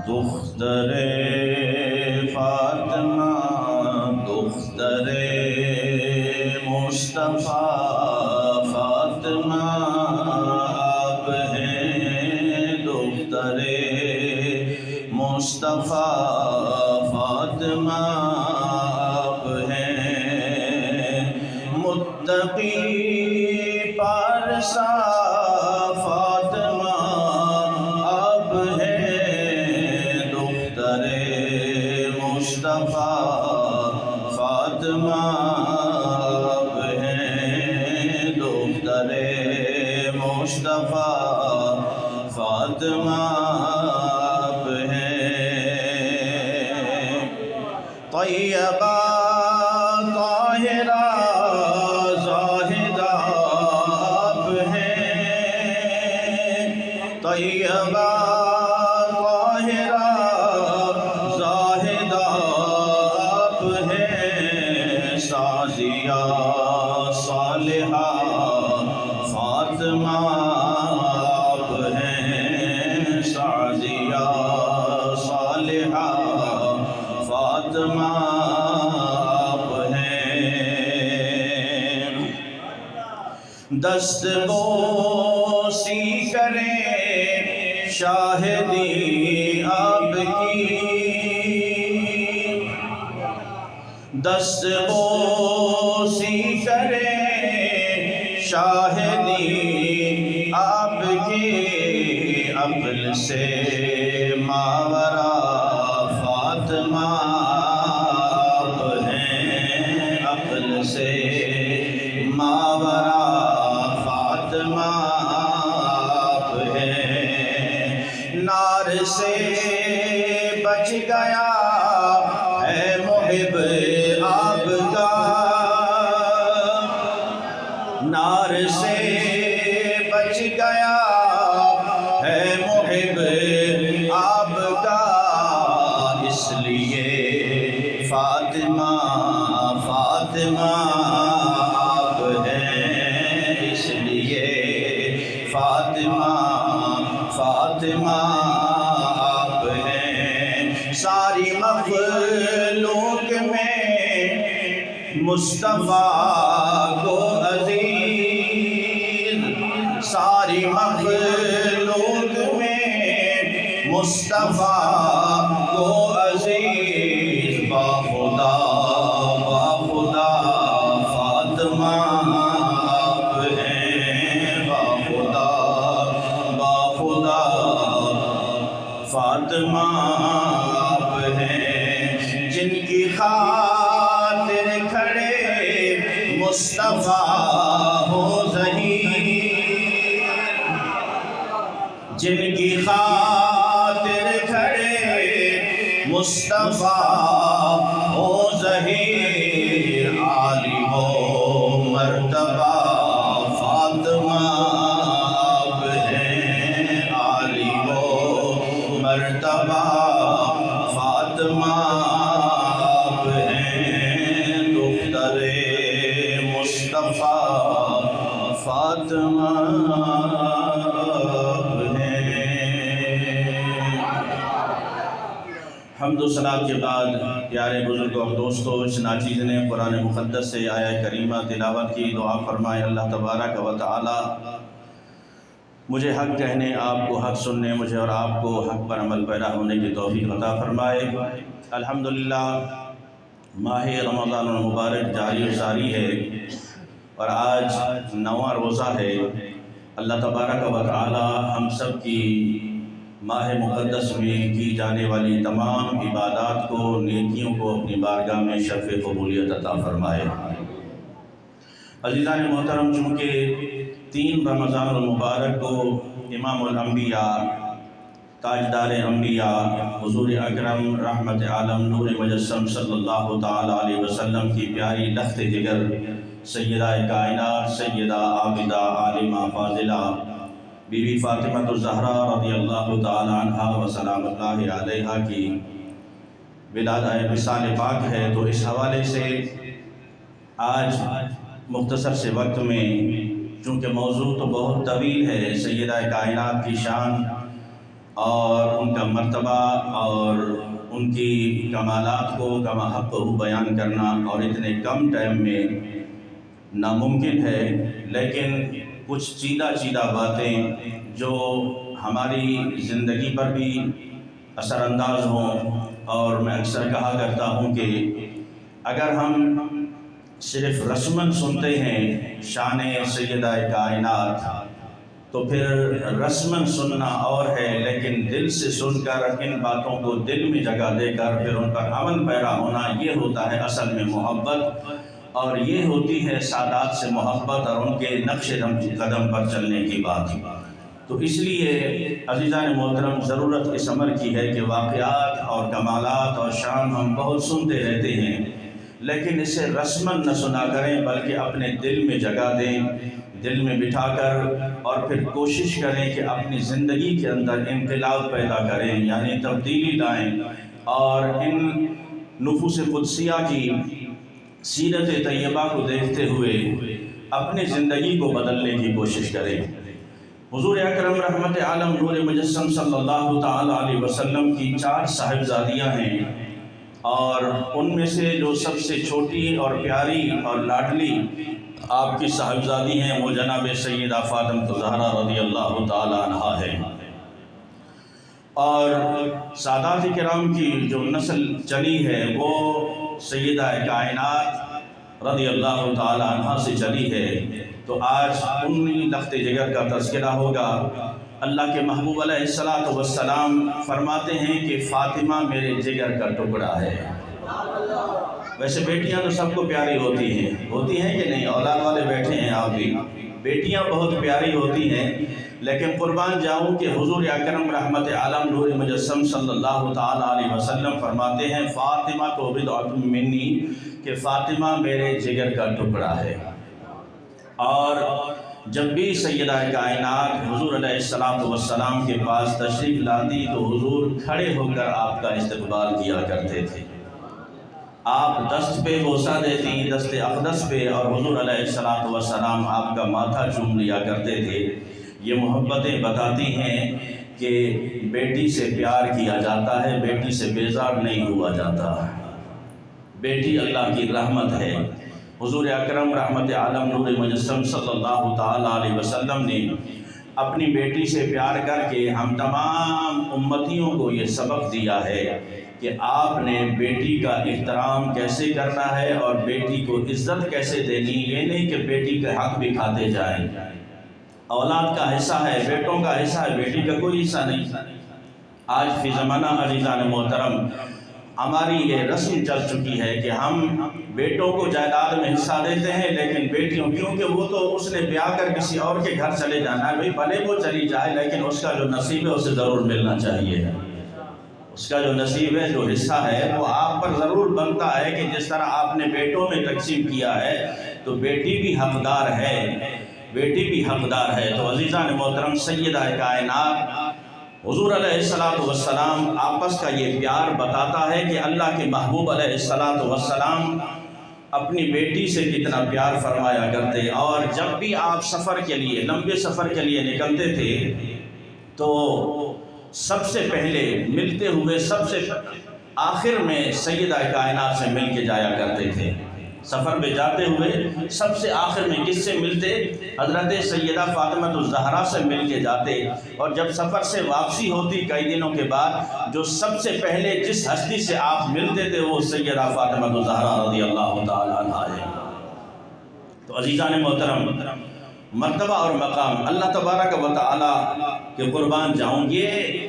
دختر فاطمہ دختر مصطفیٰ فاطمہ آپ ہیں، دختر مصطفیٰ فاطمہ آپ ہیں، متقی پارسا فاطمہ آپ ہیں، دختر مصطفیٰ فاطمہ آپ ہیں، دختر مصطفیٰ فاطمہ آپ ہیں، طیبہ طاہرہ زاہدہ آپ ہیں، طیبہ طاہرہ زاہدہ آپ ہیں، سعدیہ صالحہ فاطمہ آپ ہیں، سعدیہ صالحہ فاطمہ آپ ہیں، دست بوسی کریں شاہدی آپ کی، دست بوسی کریں شاہدی آپ کی، عقل سے ماورا فاطمہ آپ ہیں، عقل سے ماورا فاطمہ آپ ہیں، نار سے بچ گیا ہے محب آپ کا، نار سے بچ گیا ہے محب آپ کا، اس لیے فاطمہ فاطمہ آپ ہیں، اس لیے فاطمہ فاطمہ آپ ہیں، ساری مخلوق میں مصطفیٰ کو عزیز، ساری مخلوق میں مصطفیٰ کو عزیز، باخدا باخدا فاطمہ آپ ہیں، باخدا باخدا فاطمہ آپ ہیں، جن کی خاطر کھڑے مصطفیٰ ہو ظہیر، جن کی خاطر کھڑے مصطفیٰ ہو ظہیر، عالی ہو مرتبہ فاطمہ آپ ہیں، عالی ہو مرتبہ فاطمہ آپ ہیں، دختر مصطفیٰ فاطمہ آپ ہیں۔ حمد و ثنا کے بعد پیارے بزرگ اور دوستو، اس ناچیز نے قرآن مقدس سے آیہ کریمہ تلاوت کی، دعا فرمائے اللہ تبارک و تعالی مجھے حق کہنے، آپ کو حق سننے، مجھے اور آپ کو حق پر عمل پیرا ہونے کی توفیق عطا فرمائے۔ الحمدللہ ماہ رمضان المبارک جاری و ساری ہے، اور آج 9واں روزہ ہے۔ اللہ تبارک و تعالی ہم سب کی ماہ مقدس میں کی جانے والی تمام عبادات کو، نیکیوں کو اپنی بارگاہ میں شرف قبولیت عطا فرمائے۔ عزیزان محترم، چونکہ 3 رمضان المبارک کو امام الانبیاء، تاجدار انبیاء، حضور اکرم رحمت عالم نور مجسم صلی اللہ تعالی علیہ وسلم کی پیاری لخت جگر سیدہ کائنات، سیدہ عابدہ عالمہ فاضلہ بی بی فاطمہ الزہرا رضی اللہ تعالی عنہا و سلام اللہ علیہا کی ولادہ وصال پاک ہے، تو اس حوالے سے آج مختصر سے وقت میں، چونکہ موضوع تو بہت طویل ہے، سیدہ کائنات کی شان اور ان کا مرتبہ اور ان کی کمالات کو کما حق بیان کرنا اور اتنے کم ٹائم میں ناممکن ہے، لیکن کچھ چیدہ باتیں جو ہماری زندگی پر بھی اثر انداز ہوں، اور میں اکثر کہا کرتا ہوں کہ اگر ہم صرف رسماً سنتے ہیں شان سیدہ کائنات تو پھر رسماً سننا اور ہے، لیکن دل سے سن کر ان باتوں کو دل میں جگہ دے کر پھر ان پر عمل پیرا ہونا، یہ ہوتا ہے اصل میں محبت، اور یہ ہوتی ہے سادات سے محبت اور ان کے نقش قدم پر چلنے کی بات۔ تو اس لیے عزیزان محترم ضرورت اس امر کی ہے کہ واقعات اور کمالات اور شان ہم بہت سنتے رہتے ہیں، لیکن اسے رسماً نہ سنا کریں بلکہ اپنے دل میں جگہ دیں، دل میں بٹھا کر، اور پھر کوشش کریں کہ اپنی زندگی کے اندر انقلاب پیدا کریں، یعنی تبدیلی لائیں، اور ان نفوس قدسیہ کی سیرت طیبہ کو دیکھتے ہوئے اپنی زندگی کو بدلنے کی کوشش کریں۔ حضور اکرم رحمت عالم نور مجسم صلی اللہ تعالی علیہ وسلم کی 4 صاحبزادیاں ہیں، اور ان میں سے جو سب سے چھوٹی اور پیاری اور لاڈلی آپ کی صاحبزادی ہیں وہ جناب سیدہ فاطمہ الزہرا رضی اللہ تعالی عنہا ہے، اور سادات کرام کی جو نسل چلی ہے وہ سیدہ کائنات رضی اللہ تعالی عنہا سے چلی ہے۔ تو آج انہی لخت جگر کا تذکرہ ہوگا۔ اللہ کے محبوب علیہ السلام فرماتے ہیں کہ فاطمہ میرے جگر کا ٹکڑا ہے۔ ویسے بیٹیاں تو سب کو پیاری ہوتی ہیں کہ نہیں؟ اولاد والے بیٹھے ہیں آپ بھی، بیٹیاں بہت پیاری ہوتی ہیں، لیکن قربان جاؤں کہ حضور اکرم رحمت عالم نور مجسم صلی اللہ تعالی علیہ وسلم فرماتے ہیں فاطمہ تو بضعۃ منی، کہ فاطمہ میرے جگر کا ٹکڑا ہے۔ اور جب بھی سیدہ کائنات حضور علیہ السلام کے پاس تشریف لاتی تو حضور کھڑے ہو کر آپ کا استقبال کیا کرتے تھے، آپ دست پہ بوسہ دیتی، دست اقدس پہ، اور حضور علیہ السلام آپ کا ماتھا چوم لیا کرتے تھے۔ یہ محبتیں بتاتی ہیں کہ بیٹی سے پیار کیا جاتا ہے، بیٹی سے بیزار نہیں ہوا جاتا۔ بیٹی اللہ کی رحمت ہے۔ حضور اکرم رحمت عالم نور مجسم صلی اللہ تعالی علیہ وسلم نے اپنی بیٹی سے پیار کر کے ہم تمام امتیوں کو یہ سبق دیا ہے کہ آپ نے بیٹی کا احترام کیسے کرنا ہے اور بیٹی کو عزت کیسے دینی۔ یہ نہیں کہ بیٹی کے حق بھی کھاتے جائیں، اولاد کا حصہ ہے، بیٹوں کا حصہ ہے، بیٹی کا کوئی حصہ نہیں۔ آج فی زمانہ عزیزان محترم ہماری یہ رسم چل چکی ہے کہ ہم بیٹوں کو جائیداد میں حصہ دیتے ہیں، لیکن بیٹیوں کیونکہ وہ تو اس نے بیاہ کر کسی اور کے گھر چلے جانا ہے، بھئی بھلے وہ چلی جائے لیکن اس کا جو نصیب ہے اسے ضرور ملنا چاہیے۔ اس کا جو نصیب ہے، جو حصہ ہے، وہ آپ پر ضرور بنتا ہے کہ جس طرح آپ نے بیٹوں میں تقسیم کیا ہے تو بیٹی بھی حقدار ہے، بیٹی بھی حقدار ہے۔ تو عزیزان محترم سیدہ کائنات حضور علیہ السلام آپس کا یہ پیار بتاتا ہے کہ اللہ کے محبوب علیہ السلام اپنی بیٹی سے کتنا پیار فرمایا کرتے، اور جب بھی آپ سفر کے لیے، لمبے سفر کے لیے نکلتے تھے تو سب سے پہلے ملتے ہوئے سب سے آخر میں سیدہ کائنات سے مل کے جایا کرتے تھے۔ سفر پہ جاتے ہوئے سب سے آخر میں کس سے ملتے؟ حضرت سیدہ فاطمہ الزہرا سے مل کے جاتے، اور جب سفر سے واپسی ہوتی کئی دنوں کے بعد جو سب سے پہلے جس ہستی سے آپ ملتے تھے وہ سیدہ فاطمہ الزہرا رضی اللہ تعالی عنہا ہے۔ تو عزیزان محترم مرتبہ اور مقام اللہ تبارک و تعالی کے قربان جاؤں، یہ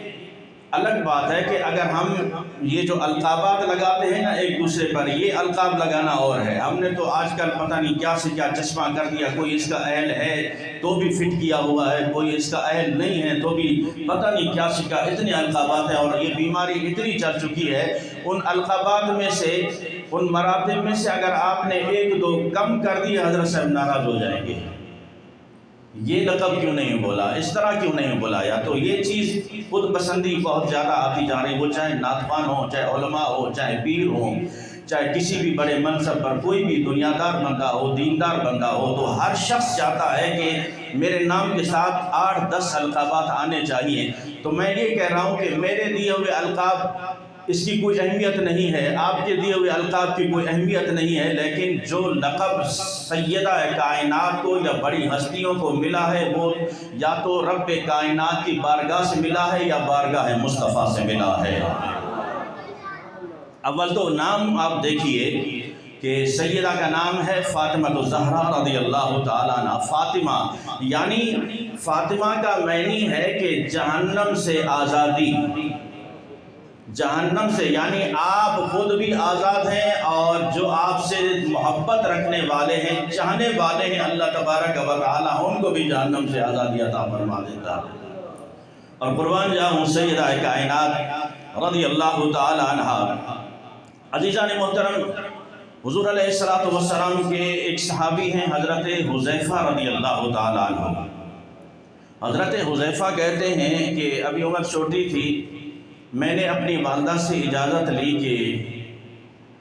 الگ بات ہے کہ اگر ہم یہ جو القابات لگاتے ہیں نا ایک دوسرے پر، یہ القاب لگانا اور ہے۔ ہم نے تو آج کل پتہ نہیں کیا سے کیا چشمہ کر دیا، کوئی اس کا اہل ہے تو بھی فٹ کیا ہوا ہے، کوئی اس کا اہل نہیں ہے تو بھی پتہ نہیں کیا سے کیا، اتنے القابات ہیں، اور یہ بیماری اتنی چل چکی ہے۔ ان القابات میں سے، ان مراتب میں سے اگر آپ نے 1-2 کم کر دیے حضرت صاحب ناراض ہو جائیں گے۔ یہ لقب کیوں نہیں بولا، اس طرح کیوں نہیں بلایا؟ تو یہ چیز خود پسندی بہت زیادہ آتی جا رہی، وہ چاہے نعت خوان ہو، چاہے علماء ہو، چاہے پیر ہوں، چاہے کسی بھی بڑے منصب پر کوئی بھی دنیا دار بندہ ہو، دیندار بندہ ہو، تو ہر شخص چاہتا ہے کہ میرے نام کے ساتھ 8-10 القابات آنے چاہیے۔ تو میں یہ کہہ رہا ہوں کہ میرے دیے ہوئے القاب اس کی کوئی اہمیت نہیں ہے، آپ کے دیے ہوئے القاب کی کوئی اہمیت نہیں ہے، لیکن جو لقب سیدہ کائنات کو یا بڑی ہستیوں کو ملا ہے وہ یا تو رب کائنات کی بارگاہ سے ملا ہے یا بارگاہ مصطفیٰ سے ملا ہے۔ اول تو نام آپ دیکھیے کہ سیدہ کا نام ہے فاطمہ الزہرا رضی اللہ تعالیٰ عنہ۔ فاطمہ یعنی فاطمہ کا معنی ہے کہ جہنم سے آزادی، جہنم سے یعنی آپ خود بھی آزاد ہیں اور جو آپ سے محبت رکھنے والے ہیں، چاہنے والے ہیں، اللہ تبارک و تعالیٰ ان کو بھی جہنم سے آزادی عطا فرما دیتا ہے۔ اور قربان جاؤں سیدہ کائنات رضی اللہ تعالیٰ عنہ۔ عزیزان محترم، حضور علیہ السلام کے ایک صحابی ہیں حضرت حذیفہ رضی اللہ تعالیٰ عنہ۔ حضرت حذیفہ کہتے ہیں کہ ابھی عمر چھوٹی تھی، میں نے اپنی والدہ سے اجازت لی کہ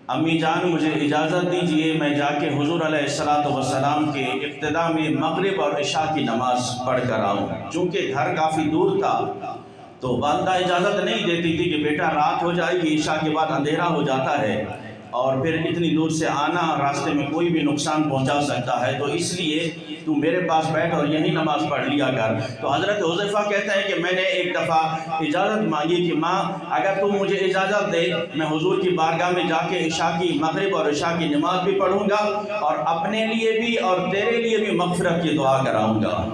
امی جان مجھے اجازت دیجئے میں جا کے حضور علیہ السلام کے ابتدا میں مغرب اور عشاء کی نماز پڑھ کر آؤں۔ چونکہ گھر کافی دور تھا تو والدہ اجازت نہیں دیتی تھی کہ بیٹا رات ہو جائے گی، عشاء کے بعد اندھیرا ہو جاتا ہے اور پھر اتنی دور سے آنا، راستے میں کوئی بھی نقصان پہنچا سکتا ہے، تو اس لیے تو میرے پاس بیٹھ اور یہی نماز پڑھ لیا کر۔ تو حضرت حذیفہ کہتے ہیں کہ میں نے ایک دفعہ اجازت مانگی کہ ماں اگر تم مجھے اجازت دے میں حضور کی بارگاہ میں جا کے عشاء کی مغرب اور عشاء کی نماز بھی پڑھوں گا اور اپنے لیے بھی اور تیرے لیے بھی مغفرت کی دعا کراؤں گا،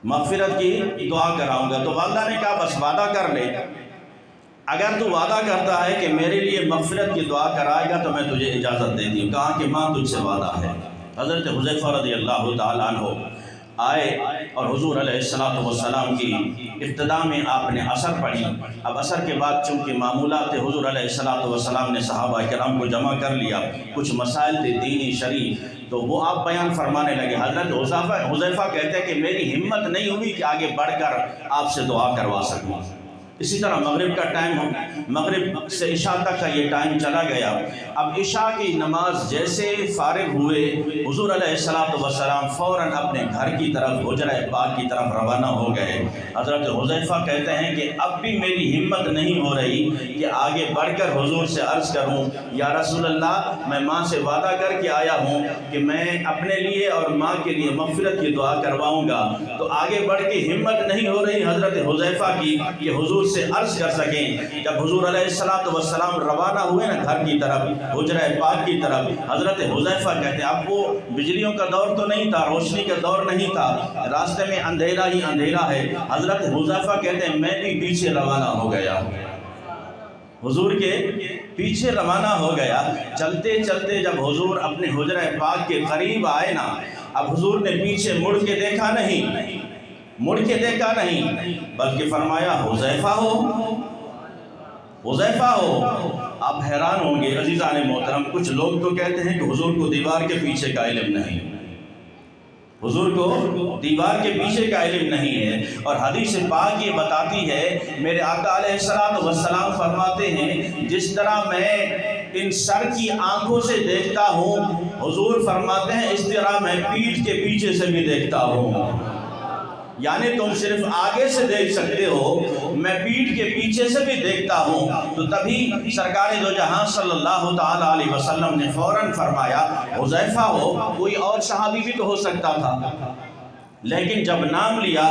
مغفرت کی دعا کراؤں گا۔ تو والدہ نے کہا بس وعدہ کر لے، اگر تو وعدہ کرتا ہے کہ میرے لیے مغفرت کی دعا کرائے گا تو میں تجھے اجازت دیتی ہوں۔ کہا کہ ماں تجھ سے وعدہ ہے۔ حضرت حذیفہ رضی اللہ تعالیٰ عنہ آئے اور حضور علیہ السلام کی ابتدا میں آپ نے عصر پڑھی۔ اب عصر کے بعد چونکہ معمولات حضور علیہ السلام نے صحابہ کرام کو جمع کر لیا، کچھ مسائل تھے دینی شرعی، تو وہ آپ بیان فرمانے لگے۔ حضرت حذیفہ کہتے ہیں کہ میری ہمت نہیں ہوئی کہ آگے بڑھ کر آپ سے دعا کروا سکوں۔ اسی طرح مغرب کا ٹائم ہو، مغرب سے عشاء تک کا یہ ٹائم چلا گیا۔ اب عشاء کی نماز جیسے فارغ ہوئے حضور علیہ السلام فوراً اپنے گھر کی طرف حجرہ پاک کی طرف روانہ ہو گئے۔ حضرت حذیفہ کہتے ہیں کہ اب بھی میری ہمت نہیں ہو رہی کہ آگے بڑھ کر حضور سے عرض کروں یا رسول اللہ میں ماں سے وعدہ کر کے آیا ہوں کہ میں اپنے لیے اور ماں کے لیے مغفرت کی دعا کرواؤں گا، تو آگے بڑھ کے ہمت نہیں ہو رہی حضرت حذیفہ کی کہ حضور سے عرض کر سکیں۔ جب حضور علیہ السلام روانہ ہوئے نا گھر کی طرف، حجرہ پاک کی طرف، حضرت حذیفہ کہتے ہیں اب وہ بجلیوں کا دور تو نہیں تھا، روشنی کا دور نہیں تھا، راستے میں اندھیرا ہی اندھیرا ہے۔ حضرت حذیفہ کہتے ہیں میں بھی پیچھے روانہ ہو گیا، حضور کے پیچھے روانہ ہو گیا۔ چلتے چلتے جب حضور اپنے حجرہ پاک کے قریب آئے نا، اب حضور نے پیچھے مڑ کے دیکھا نہیں، بلکہ فرمایا حذیفہ ہو، حذیفہ ہو۔ آپ حیران ہوں گے عزیزان محترم، کچھ لوگ تو کہتے ہیں کہ حضور کو دیوار کے پیچھے کا علم نہیں، حضور کو دیوار کے پیچھے کا علم نہیں ہے، اور حدیث پاک یہ بتاتی ہے، میرے آقا علیہ السلام فرماتے ہیں جس طرح میں ان سر کی آنکھوں سے دیکھتا ہوں، حضور فرماتے ہیں اس طرح میں پیٹھ کے پیچھے سے بھی دیکھتا ہوں۔ یعنی تم صرف آگے سے دیکھ سکتے ہو، میں پیٹھ کے پیچھے سے بھی دیکھتا ہوں۔ تو تبھی سرکار دو جہاں صلی اللہ تعالیٰ علیہ وسلم نے فوراً فرمایا حذیفہ ہو۔ کوئی اور صحابی بھی تو ہو سکتا تھا، لیکن جب نام لیا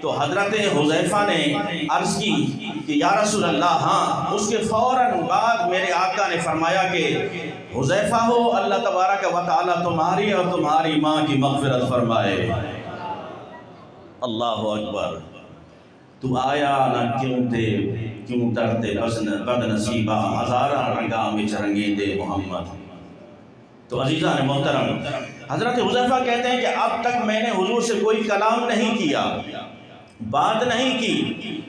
تو حضرت حذیفہ نے عرض کی کہ یا رسول اللہ ہاں۔ اس کے فوراً بعد میرے آقا نے فرمایا کہ حذیفہ ہو، اللہ تبارک و تعالیٰ تمہاری اور تمہاری ماں کی مغفرت فرمائے۔ اللہ اکبر۔ تو آیا نہ کیوں درتے بد نصیبہ، ہزارہ رنگا وچ رنگیں دے محمد۔ تو عزیزان محترم، حضرت حذیفہ کہتے ہیں کہ اب تک میں نے حضور سے کوئی کلام نہیں کیا، بات نہیں کی۔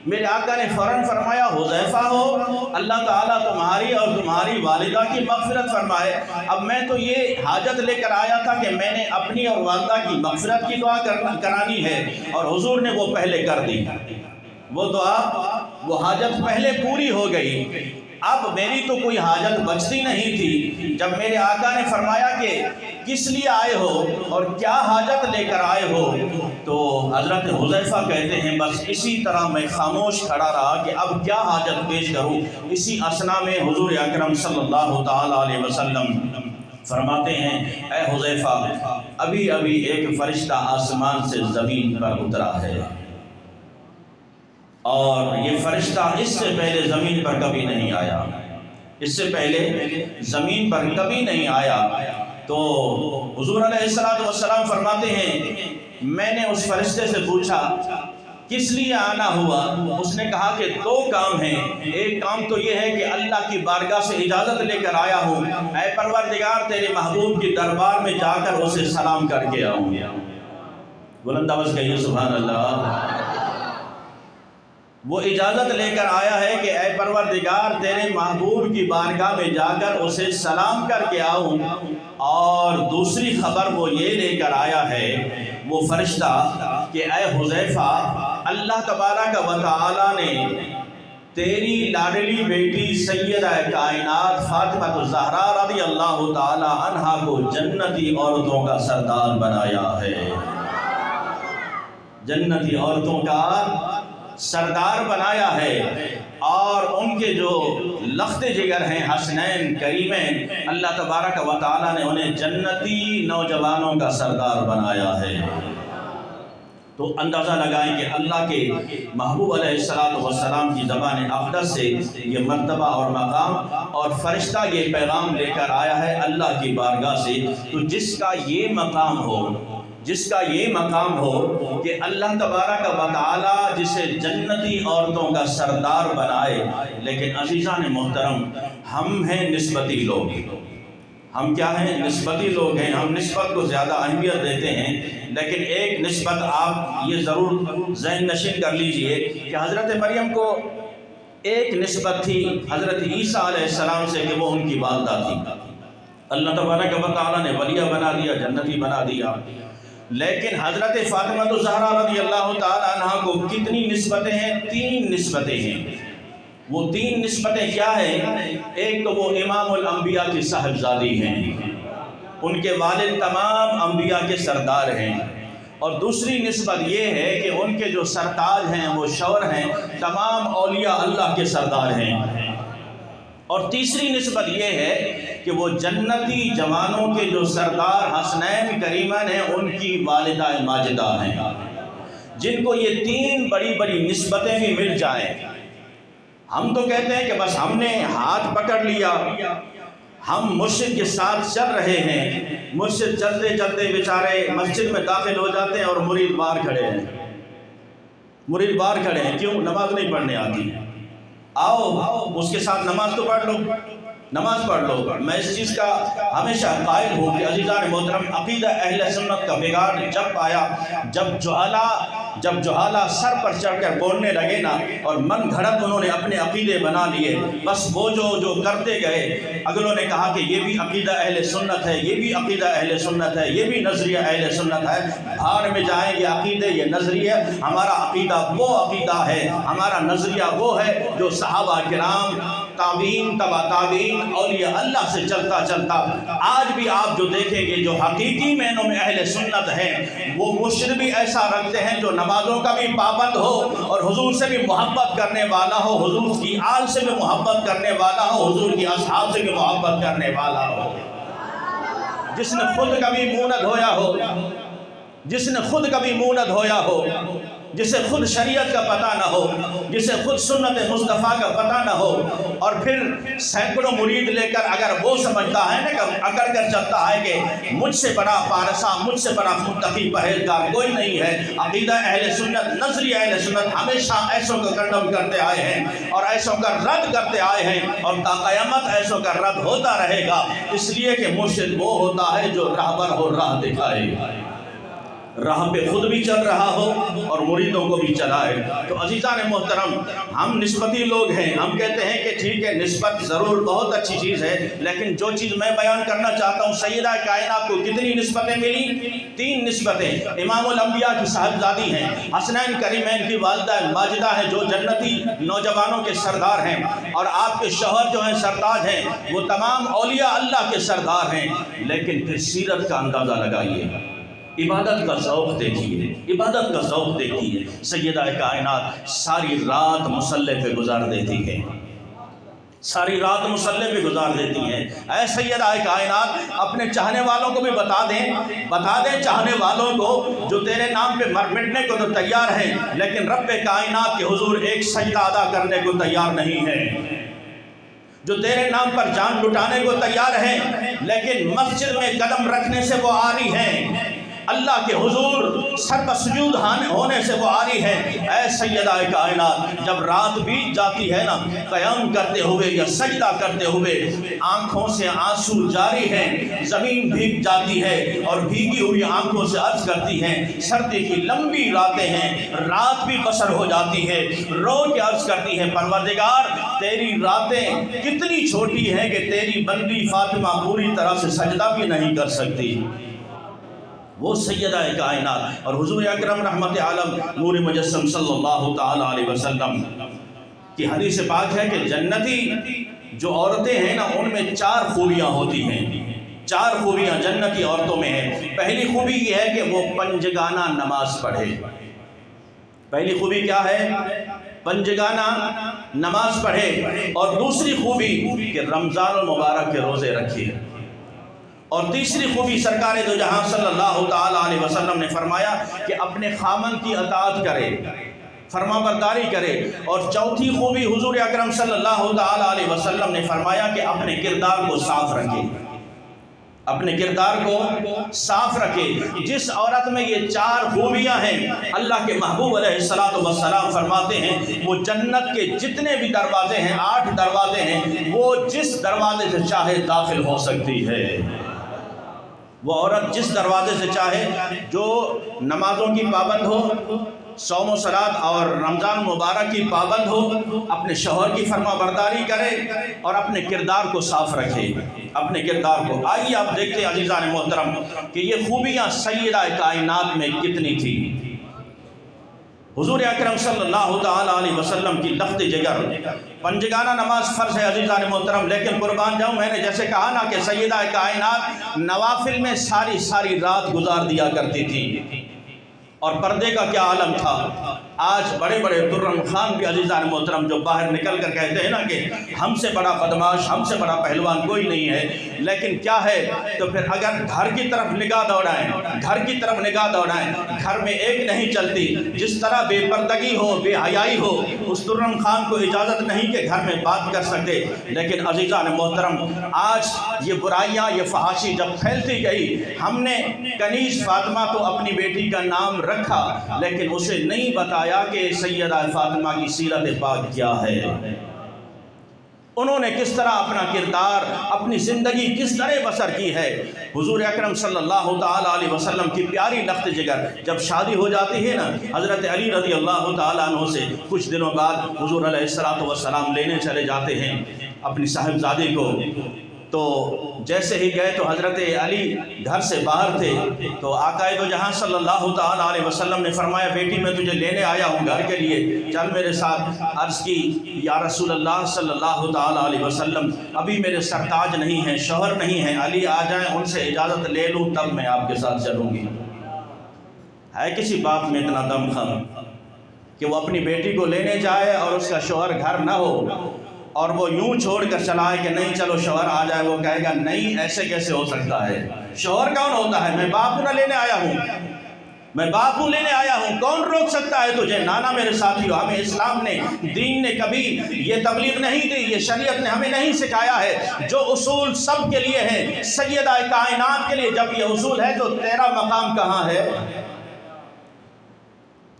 میرے آقا نے فوراً فرمایا حذیفہ ہو، اللہ تعالیٰ تمہاری اور تمہاری والدہ کی مغفرت فرمائے۔ اب میں تو یہ حاجت لے کر آیا تھا کہ میں نے اپنی اور والدہ کی مغفرت کی دعا کرانی ہے، اور حضور نے وہ پہلے کر دی، وہ دعا وہ حاجت پہلے پوری ہو گئی۔ اب میری تو کوئی حاجت بچتی نہیں تھی، جب میرے آقا نے فرمایا کہ کس لیے آئے ہو اور کیا حاجت لے کر آئے ہو، تو حضرت حذیفہ کہتے ہیں بس اسی طرح میں خاموش کھڑا رہا کہ اب کیا حاجت پیش کروں۔ اسی اثنا میں حضور اکرم صلی اللہ تعالیٰ علیہ وسلم فرماتے ہیں اے حذیفہ، ابھی ابھی ایک فرشتہ آسمان سے زمین پر اترا ہے، اور یہ فرشتہ اس سے پہلے زمین پر کبھی نہیں آیا، اس سے پہلے زمین پر کبھی نہیں آیا۔ تو حضور علیہ السلام فرماتے ہیں میں نے اس فرشتے سے پوچھا کس لیے آنا ہوا؟ اس نے کہا کہ دو کام ہیں، ایک کام تو یہ ہے کہ اللہ کی بارگاہ سے اجازت لے کر آیا ہوں، اے پروردگار تیرے محبوب کی دربار میں جا کر اسے سلام کر کے آؤں۔ بلند آواز کہیے سبحان اللہ۔ وہ اجازت لے کر آیا ہے کہ اے پروردگار تیرے محبوب کی بارگاہ میں جا کر اسے سلام کر کے آؤں، اور دوسری خبر وہ یہ لے کر آیا ہے وہ فرشتہ کہ اے حذیفہ، اللہ تبارک و تعالیٰ نے تیری لاڈلی بیٹی سیدہ کائنات فاطمہ الزہرا رضی اللہ تعالی عنہا کو جنتی عورتوں کا سردار بنایا ہے، جنتی عورتوں کا سردار بنایا ہے، اور ان کے جو لخت جگر ہیں حسنین کریمین، اللہ تبارک و تعالیٰ نے انہیں جنتی نوجوانوں کا سردار بنایا ہے۔ تو اندازہ لگائیں کہ اللہ کے محبوب علیہ السلام کی زبان اقدس سے یہ مرتبہ اور مقام، اور فرشتہ یہ پیغام لے کر آیا ہے اللہ کی بارگاہ سے۔ تو جس کا یہ مقام ہو، جس کا یہ مقام ہو کہ اللہ تبارک و تعالیٰ جسے جنتی عورتوں کا سردار بنائے، لیکن عزیزان محترم ہم ہیں نسبتی لوگ، ہم کیا ہیں؟ نسبتی لوگ ہیں، ہم نسبت کو زیادہ اہمیت دیتے ہیں، لیکن ایک نسبت آپ یہ ضرور ذہن نشین کر لیجئے کہ حضرت مریم کو ایک نسبت تھی حضرت عیسیٰ علیہ السلام سے کہ وہ ان کی والدہ تھی، اللہ تبارک و تعالیٰ نے ولیہ بنا دیا، جنتی بنا دیا، لیکن حضرت فاطمہ الزہرا رضی اللہ تعالیٰ عنہ کو کتنی نسبتیں ہیں؟ 3 نسبتیں ہیں۔ وہ 3 نسبتیں کیا ہیں؟ ایک تو وہ امام الانبیاء کی صاحبزادی ہیں، ان کے والد تمام انبیاء کے سردار ہیں، اور دوسری نسبت یہ ہے کہ ان کے جو سرتاج ہیں وہ شور ہیں، تمام اولیاء اللہ کے سردار ہیں، اور تیسری نسبت یہ ہے کہ وہ جنتی جوانوں کے جو سردار حسنین کریمین ہیں ان کی والدہ ماجدہ ہیں۔ جن کو یہ 3 بڑی بڑی نسبتیں بھی مل جائیں، ہم تو کہتے ہیں کہ بس ہم نے ہاتھ پکڑ لیا، ہم مرشد کے ساتھ چل رہے ہیں، مرشد چلتے چلتے بیچارے مسجد میں داخل ہو جاتے ہیں اور مرید باہر کھڑے ہیں، مرید باہر کھڑے ہیں، کیوں؟ نماز نہیں پڑھنے آتی۔ آؤ اس کے ساتھ نماز تو پڑھ لو، نماز پڑھ لو۔ میں اس چیز کا ہمیشہ قائل ہوں کہ عزیزان محترم عقیدہ اہل سنت کا بگاڑ جب آیا، جب جہالہ سر پر چڑھ کر بولنے لگے نا، اور من گھڑت انہوں نے اپنے عقیدے بنا لیے، بس وہ جو کرتے گئے، اگلوں نے کہا کہ یہ بھی عقیدہ اہل سنت ہے، یہ بھی عقیدہ اہل سنت ہے، یہ بھی نظریہ اہل سنت ہے۔ بھاڑ میں جائیں یہ عقیدے، یہ نظریہ، ہمارا عقیدہ وہ عقیدہ ہے، ہمارا نظریہ وہ ہے جو صحابہ کرام، تابعین، تبع تابعین، اولیاء اللہ سے چلتا چلتا آج بھی آپ جو دیکھیں گے جو حقیقی معنوں میں اہل سنت ہیں، وہ مرشد بھی ایسا رکھتے ہیں جو نمازوں کا بھی پابند ہو، اور حضور سے بھی محبت کرنے والا ہو، حضور کی آل سے بھی محبت کرنے والا ہو، حضور کی اصحاب سے بھی محبت کرنے والا ہو، جس نے خود کبھی مونت ہویا ہو، جس نے خود کبھی مونت ہویا ہو، جسے خود شریعت کا پتہ نہ ہو، جسے خود سنت مصطفیٰ کا پتہ نہ ہو، اور پھر سینکڑوں مرید لے کر اگر وہ سمجھتا ہے نا کہ اکڑ کر چلتا ہے کہ مجھ سے بڑا پارسا، مجھ سے بڑا متقی پرہیزگار کوئی نہیں ہے۔ عقیدہ اہل سنت، نظریہ اہل سنت ہمیشہ ایسوں کا کنڈم کرتے آئے ہیں اور ایسوں کا رد کرتے آئے ہیں، اور تا قیامت ایسوں کا رد ہوتا رہے گا، اس لیے کہ مرشد وہ ہوتا ہے جو راہبر ہو، راہ دکھائے، راہ پہ خود بھی چل رہا ہو اور مریدوں کو بھی چلائے۔ تو عزیزان محترم، ہم نسبتی لوگ ہیں، ہم کہتے ہیں کہ ٹھیک ہے نسبت ضرور بہت اچھی چیز ہے، لیکن جو چیز میں بیان کرنا چاہتا ہوں، سیدہ کائنات کو کتنی نسبتیں ملی؟ 3 نسبتیں۔ امام الانبیاء کی صاحبزادی ہیں، حسنین کریمین کی والدہ ماجدہ ہیں جو جنتی نوجوانوں کے سردار ہیں، اور آپ کے شوہر جو ہیں سرتاج ہیں، وہ تمام اولیاء اللہ کے سردار ہیں۔ لیکن پھر سیرت کا اندازہ لگائیے، عبادت کا ذوق دیکھیے، عبادت کا ذوق دیکھیے۔ سیدہ کائنات ساری رات مصلی پہ گزار دیتی ہے، ساری رات مصلی پہ گزار دیتی ہیں۔ اے سیدہ کائنات، اپنے چاہنے والوں کو بھی بتا دیں چاہنے والوں کو جو تیرے نام پہ مٹنے کو تو تیار ہیں، لیکن رب کائنات کے حضور ایک سجدہ ادا کرنے کو تیار نہیں ہے، جو تیرے نام پر جان لٹانے کو تیار ہیں، لیکن مسجد میں قدم رکھنے سے وہ عاری ہیں، اللہ کے حضور سر پر سجود ہونے سے وہ عاری ہے۔ اے سیدہ کائنات، جب رات بیت جاتی ہے نا، قیام کرتے ہوئے یا سجدہ کرتے ہوئے آنکھوں سے آنسو جاری ہیں، زمین بھیگ جاتی ہے اور بھیگی ہوئی آنکھوں سے عرض کرتی ہیں، سردی کی لمبی راتیں ہیں، رات بھی بسر ہو جاتی ہے، رو کے عرض کرتی ہیں، پروردگار تیری راتیں کتنی چھوٹی ہیں کہ تیری بندی فاطمہ پوری طرح سے سجدہ بھی نہیں کر سکتی۔ وہ سیدہ کائنات اور حضور اکرم رحمت عالم نور مجسم صلی اللہ تعالی علیہ وسلم کی حدیث پاک ہے کہ جنتی جو عورتیں ہیں نا، ان میں 4 خوبیاں ہوتی ہیں، 4 خوبیاں جنتی عورتوں میں ہیں۔ پہلی خوبی یہ ہے کہ وہ پنجگانہ نماز پڑھے۔ پہلی خوبی کیا ہے؟ پنجگانہ نماز پڑھے۔ اور دوسری خوبی کہ رمضان المبارک کے روزے رکھے۔ اور تیسری خوبی سرکار دو جہاں صلی اللہ تعالی علیہ وسلم نے فرمایا کہ اپنے خامن کی اطاعت کرے، فرما برداری کرے۔ اور چوتھی خوبی حضور اکرم صلی اللہ تعالی علیہ وسلم نے فرمایا کہ اپنے کردار کو صاف رکھے، اپنے کردار کو صاف رکھے۔ جس عورت میں یہ 4 خوبیاں ہیں، اللہ کے محبوب علیہ السلام فرماتے ہیں وہ جنت کے جتنے بھی دروازے ہیں، 8 دروازے ہیں، وہ جس دروازے سے چاہے داخل ہو سکتی ہے۔ وہ عورت جس دروازے سے چاہے، جو نمازوں کی پابند ہو، صوم و صلات اور رمضان مبارک کی پابند ہو، اپنے شوہر کی فرما برداری کرے اور اپنے کردار کو صاف رکھے، اپنے کردار کو۔ آئیے آپ دیکھتے ہیں عزیزان محترم کہ یہ خوبیاں سیدہ کائنات میں کتنی تھی۔ حضور اکرم صلی اللہ تعالی علیہ وسلم کی لخت جگر، پنجگانہ نماز فرض ہے عزیزان محترم، لیکن قربان جاؤں، میں نے جیسے کہا نا کہ سیدہ کائنات نوافل میں ساری رات گزار دیا کرتی تھی۔ اور پردے کا کیا عالم تھا۔ آج بڑے بڑے درم خان بھی عزیزان محترم جو باہر نکل کر کہتے ہیں نا کہ ہم سے بڑا بدماش، ہم سے بڑا پہلوان کوئی نہیں ہے، لیکن کیا ہے تو پھر اگر گھر کی طرف نگاہ دوڑائیں، گھر کی طرف نگاہ دوڑائیں، گھر میں ایک نہیں چلتی۔ جس طرح بے پردگی ہو، بے حیائی ہو، اس درم خان کو اجازت نہیں کہ گھر میں بات کر سکتے۔ لیکن عزیزان محترم، آج یہ برائیاں، یہ فحاشی جب پھیلتی گئی، ہم نے کنیز فاطمہ کو اپنی بیٹی کا نام رکھا، لیکن اسے نہیں بتایا کہ سیدہ فاطمہ کی سیرت پاک کیا ہے، انہوں نے کس طرح اپنا کردار، اپنی زندگی کس طرح بسر کی ہے۔ حضور اکرم صلی اللہ تعالی علیہ وسلم کی پیاری لخت جگر جب شادی ہو جاتی ہے نا، حضرت علی رضی اللہ تعالیٰ عنہ سے کچھ دنوں بعد حضور علیہ السلام لینے چلے جاتے ہیں اپنی صاحبزادی کو۔ تو جیسے ہی گئے تو حضرت علی گھر سے باہر تھے، تو آقا دو جہاں صلی اللہ تعالی علیہ وسلم نے فرمایا، بیٹی میں تجھے لینے آیا ہوں گھر کے لیے، چل میرے ساتھ۔ عرض کی، یا رسول اللہ صلی اللہ تعالی علیہ وسلم، ابھی میرے سرتاج نہیں ہیں، شوہر نہیں ہیں، علی آ جائیں، ان سے اجازت لے لوں تب میں آپ کے ساتھ چلوں گی۔ ہے کسی باپ میں اتنا دم خم کہ وہ اپنی بیٹی کو لینے جائے اور اس کا شوہر گھر نہ ہو، اور وہ یوں چھوڑ کر چلا ہے کہ نہیں چلو شوہر آ جائے، وہ کہے گا نہیں ایسے کیسے ہو سکتا ہے، شوہر کون ہوتا ہے، میں باپ نہ لینے آیا ہوں، میں باپ لینے آیا ہوں، کون روک سکتا ہے تجھے۔ نانا میرے ساتھیو، ہمیں اسلام نے، دین نے کبھی یہ تبلیغ نہیں دی، یہ شریعت نے ہمیں نہیں سکھایا ہے جو اصول سب کے لیے ہیں، سیدہ کائنات کے لیے جب یہ اصول ہے تو تیرا مقام کہاں ہے،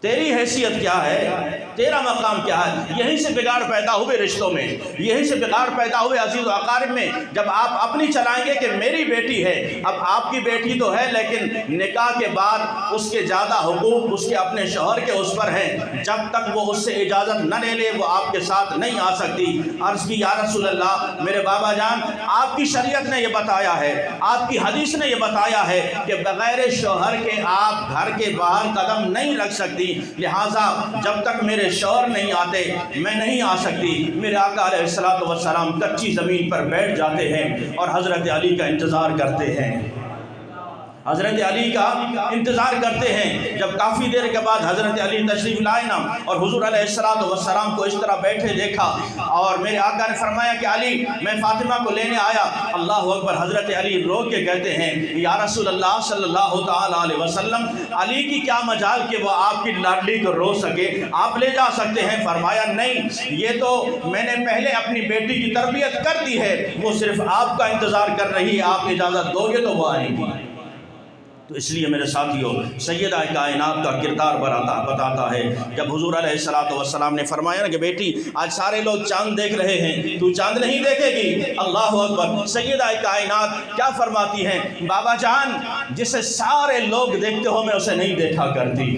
تیری حیثیت کیا ہے، تیرا مقام کیا ہے؟ یہیں سے بگاڑ پیدا ہوئے رشتوں میں، یہیں سے بگاڑ پیدا ہوئے عزیز و اقارب میں، جب آپ اپنی چلائیں گے کہ میری بیٹی ہے، اب آپ کی بیٹی تو ہے لیکن نکاح کے بعد اس کے زیادہ حقوق اس کے اپنے شوہر کے اس پر ہیں، جب تک وہ اس سے اجازت نہ لے لے وہ آپ کے ساتھ نہیں آ سکتی۔ عرض کی یا رسول اللہ، میرے بابا جان آپ کی شریعت نے یہ بتایا ہے، آپ کی حدیث نے یہ بتایا ہے کہ بغیر شوہر کے آپ گھر کے باہر قدم نہیں رکھ سکتی، لہٰذا جب تک میرے شوہر نہیں آتے میں نہیں آ سکتی۔ میرے آقا علیہ السلام کچی زمین پر بیٹھ جاتے ہیں اور حضرت علی کا انتظار کرتے ہیں، حضرت علی کا انتظار کرتے ہیں۔ جب کافی دیر کے بعد حضرت علی تشریف لائے نا اور حضور علیہ السلام کو اس طرح بیٹھے دیکھا اور میرے آقا نے فرمایا کہ علی میں فاطمہ کو لینے آیا۔ اللہ اکبر، حضرت علی رو کے کہتے ہیں یا رسول اللہ صلی اللہ تعالیٰ علیہ وسلم، علی کی کیا مجال کہ وہ آپ کی لاڈلی کو رو سکے، آپ لے جا سکتے ہیں؟ فرمایا نہیں، یہ تو میں نے پہلے اپنی بیٹی کی تربیت کر دی ہے، وہ صرف آپ کا انتظار کر رہی ہے، آپ اجازت دو گے تو وہ آئے گی۔ تو اس لیے میرے ساتھیوں سیدہ کائنات کا کردار بتاتا ہے۔ جب حضور علیہ السلام نے فرمایا نا کہ بیٹی آج سارے لوگ چاند دیکھ رہے ہیں، تو چاند نہیں دیکھے گی، اللہ اکبر، سیدہ کائنات کیا فرماتی ہیں، بابا جان جسے سارے لوگ دیکھتے ہو میں اسے نہیں دیکھا کرتی،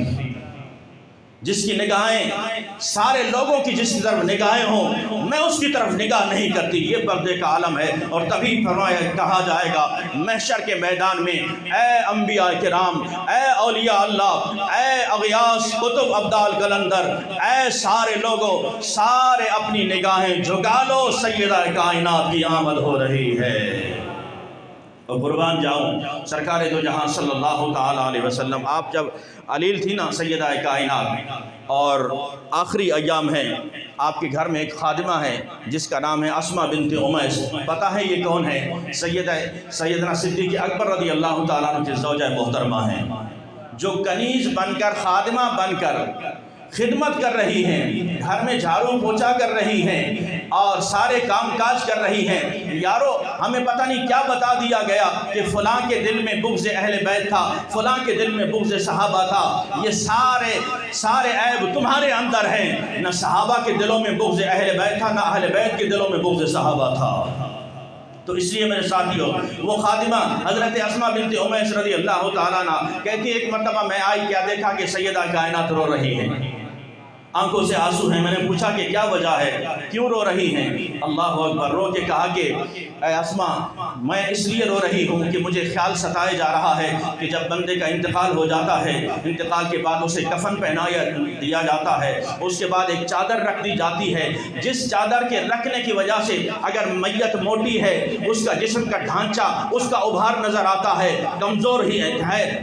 جس کی نگاہیں سارے لوگوں کی جس کی طرف نگاہیں ہوں میں اس کی طرف نگاہ نہیں کرتی، یہ پردے کا عالم ہے۔ اور تبھی فرمایا کہا جائے گا محشر کے میدان میں، اے انبیاء کرام، اے اولیاء اللہ، اے اغیاث کتب ابدال قلندر، اے سارے لوگوں سارے اپنی نگاہیں جھکا لو، سیدہ کائنات کی آمد ہو رہی ہے۔ اور قربان جاؤں سرکار دو جہاں صلی اللہ تعالیٰ علیہ وسلم، آپ جب علیل تھی نا سیدہ کائنات اور آخری ایام ہیں، آپ کے گھر میں ایک خادمہ ہے جس کا نام ہے اسماء بنت امیس، پتہ ہے یہ کون ہے؟ سیدنا صدیق اکبر رضی اللہ تعالیٰ عنہ کی زوجہ محترمہ ہیں، جو کنیز بن کر خادمہ بن کر خدمت کر رہی ہیں، گھر میں جھاڑو پوچھا کر رہی ہیں اور سارے کام کاج کر رہی ہیں۔ یارو ہمیں پتہ نہیں کیا بتا دیا گیا کہ فلاں کے دل میں بغض اہل بیت تھا، فلاں کے دل میں بغض صحابہ تھا، یہ سارے عیب تمہارے اندر ہیں، نہ صحابہ کے دلوں میں بغض اہل بیت تھا، نہ اہل بیت کے دلوں میں بغض صحابہ تھا۔ تو اس لیے میرے ساتھیوں وہ خادمہ حضرت اسماء بنت امیس رضی اللہ تعالیٰ عنہ کہتی ایک مرتبہ میں آئی، کیا دیکھا کہ سیدہ کائنات رو رہی ہے، آنکھوں سے آنسو ہیں۔ میں نے پوچھا کہ کیا وجہ ہے، کیوں رو رہی ہیں؟ اللہ اکبر، رو کے کہا کہ اے اسماء میں اس لیے رو رہی ہوں کہ مجھے خیال ستائے جا رہا ہے کہ جب بندے کا انتقال ہو جاتا ہے، انتقال کے بعد اسے کفن پہنایا دیا جاتا ہے، اس کے بعد ایک چادر رکھ دی جاتی ہے، جس چادر کے رکھنے کی وجہ سے اگر میت موٹی ہے، اس کا جسم کا ڈھانچہ اس کا ابھار نظر آتا ہے، کمزور ہی ہے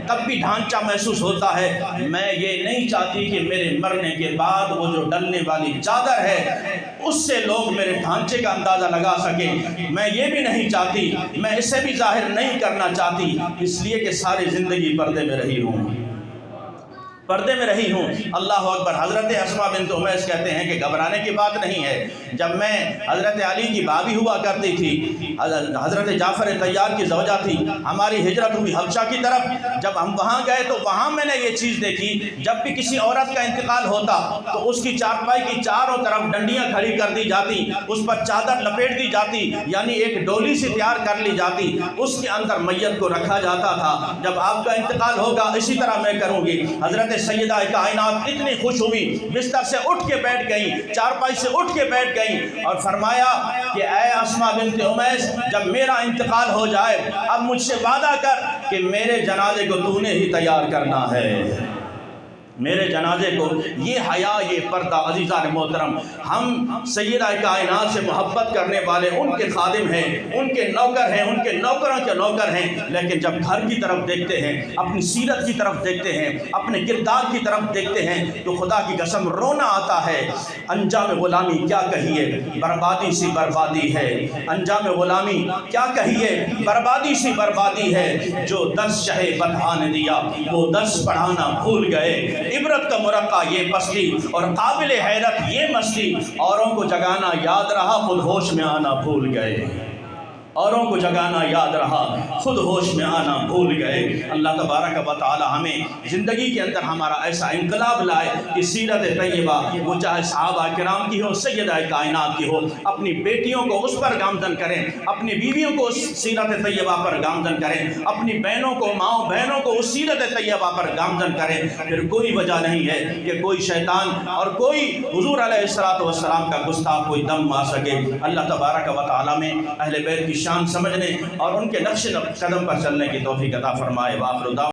تب بھی ڈھانچہ محسوس ہوتا ہے۔ میں یہ نہیں چاہتی کہ میرے مرنے کے بعد وہ جو ڈلنے والی چادر ہے اس سے لوگ میرے ڈھانچے کا اندازہ لگا سکیں، میں یہ بھی نہیں چاہتی، میں اسے بھی ظاہر نہیں کرنا چاہتی، اس لیے کہ ساری زندگی پردے میں رہی ہوں، پردے میں رہی ہوں۔ اللہ اکبر، حضرت اسماء بنت امیس کہتے ہیں کہ گھبرانے کی بات نہیں ہے، جب میں حضرت علی کی بھابھی ہوا کرتی تھی، حضرت جعفر طیار کی زوجہ تھی، ہماری ہجرت ہوئی حبشہ کی طرف، جب ہم وہاں گئے تو وہاں میں نے یہ چیز دیکھی، جب بھی کسی عورت کا انتقال ہوتا تو اس کی چارپائی کی چاروں طرف ڈنڈیاں کھڑی کر دی جاتی، اس پر چادر لپیٹ دی جاتی، یعنی ایک ڈولی سے تیار کر لی جاتی، اس کے اندر میت کو رکھا جاتا تھا۔ جب آپ کا انتقال ہوگا اسی طرح میں کروں گی۔ حضرت سیدہ کائنات اتنی خوش ہوئی، بستر سے اٹھ کے بیٹھ گئیں، چارپائی سے اٹھ کے بیٹھ گئیں اور فرمایا کہ اے اسماء بنت امیس، جب میرا انتقال ہو جائے اب مجھ سے وعدہ کر کہ میرے جنازے کو تو نے ہی تیار کرنا ہے، میرے جنازے کو۔ یہ حیا، یہ پردہ عزیزان محترم، ہم سیدہ کائنات سے محبت کرنے والے ان کے خادم ہیں، ان کے نوکر ہیں، ان کے نوکروں کے نوکر ہیں، لیکن جب گھر کی طرف دیکھتے ہیں، اپنی سیرت کی طرف دیکھتے ہیں، اپنے کردار کی طرف دیکھتے ہیں تو خدا کی قسم رونا آتا ہے۔ انجام غلامی کیا کہیے، بربادی سی بربادی ہے، انجام غلامی کیا کہیے، بربادی سی بربادی ہے، جو درس شہ بدہا نے دیا وہ درس پڑھانا بھول گئے، عبرت کا مرقع یہ پستی اور قابل حیرت یہ مستی، اوروں کو جگانا یاد رہا خود ہوش میں آنا بھول گئے، اوروں کو جگانا یاد رہا، خود ہوش میں آنا بھول گئے۔ اللہ تبارک و تعالی ہمیں زندگی کے اندر ہمارا ایسا انقلاب لائے کہ سیرت طیبہ وہ چاہے صحابہ کرام کی ہو، سیدہ کائنات کی ہو، اپنی بیٹیوں کو اس پر گامزن کریں، اپنی بیویوں کو اس سیرت طیبہ پر گامزن کریں، اپنی بہنوں کو، ماؤں بہنوں کو اس سیرت طیبہ پر گامزن کریں۔ پھر کوئی وجہ نہیں ہے کہ کوئی شیطان اور کوئی حضور علیہ السلام کا گستاخ کوئی دم مار سکے۔ اللہ تبارک و تعالی میں اہل بیت کی شان سمجھنے اور ان کے نقش قدم پر چلنے کی توفیق عطا فرمائے۔ وآخر دعوانا